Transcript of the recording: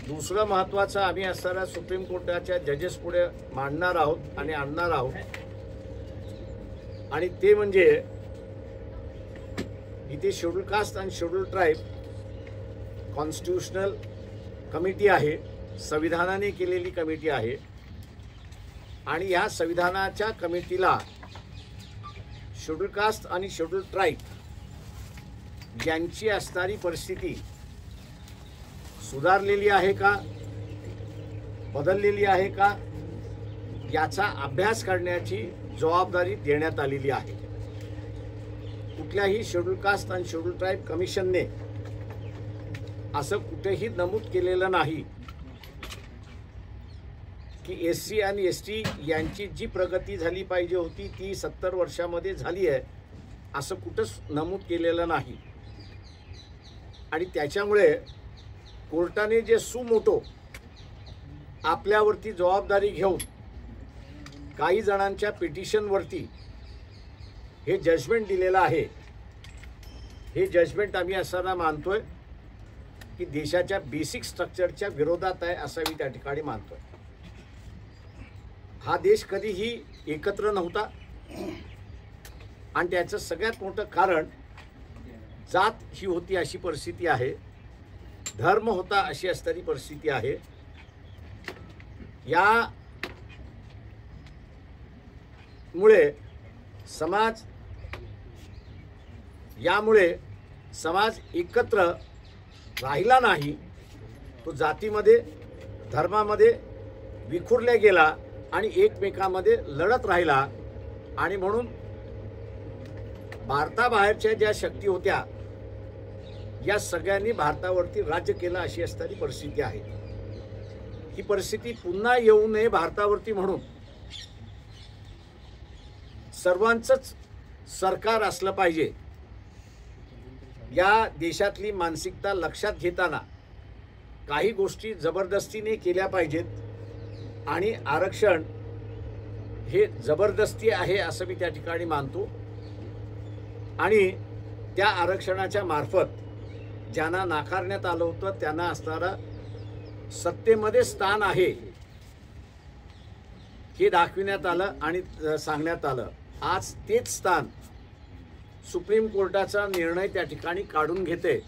दुसरं महत्त्वाचं आम्ही असताना सुप्रीम कोर्टाच्या जजेस पुढे मांडणार आहोत आणि आणणार आहोत, आणि ते म्हणजे इथे शेड्यूल कास्ट आणि शेड्यूल ट्राईब कॉन्स्टिट्यूशनल कमिटी आहे, संविधानाने केलेली कमिटी आहे, आणि ह्या संविधानाच्या कमिटीला शेड्यूल कास्ट आणि शेड्यूल ट्राईब यांची असणारी परिस्थिती सुधारलेली आहे का, बदललेली आहे का, याचा अभ्यास करण्याची जबाबदारी देण्यात आलेली आहे। कुठल्याही शेड्यूल कास्ट आणि शेड्यूल ट्राईब कमिशनने असं कुठेही नमूद केलेलं नाही की SC आणि ST यांची जी प्रगती झाली पाहिजे होती ती 70 वर्षामध्ये झाली आहे, असं कुठंच नमूद केलेलं नाही। आणि त्याच्यामुळे कोर्टाने जे सुमोटो आपल्यावरती जबाबदारी घेऊन काही जणांच्या पिटिशनवरती हे जजमेंट दिलेलं आहे, हे जजमेंट आम्ही असताना मानतोय की देशाच्या बेसिक स्ट्रक्चरच्या विरोधात आहे असं मी त्या ठिकाणी मानतोय। हा देश कधीही एकत्र नव्हता, आणि त्याचं सगळ्यात मोठं कारण जात ही होती अशी परिस्थिती आहे, धर्म होता अशी असणारी परिस्थिती आहे। यामुळे समाज एकत्र राहिला नाही, तो जातीमध्ये धर्मामध्ये विखुरला गेला आणि एकमेकांमध्ये लढत राहिला। आणि म्हणून भारताबाहेरच्या ज्या शक्ती होत्या या सगळ्यांनी भारतावरती राज्य केलं अशी असणारी परिस्थिती आहे। ही परिस्थिती पुन्हा येऊ नये भारतावरती म्हणून सर्वांचंच सरकार असलं पाहिजे, या देशातली मानसिकता लक्षात घेताना काही गोष्टी जबरदस्तीने केल्या पाहिजेत, आणि आरक्षण हे जबरदस्ती आहे असं मी त्या ठिकाणी मानतो। आणि त्या आरक्षणाच्या मार्फत ज्यांना नाकारण्यात आलं होतं त्यांना असणारा सत्तेमध्ये स्थान आहे हे दाखविण्यात आलं आणि सांगण्यात आलं। आज तेच स्थान सुप्रीम कोर्टाचा निर्णय त्या ठिकाणी काढून घेते।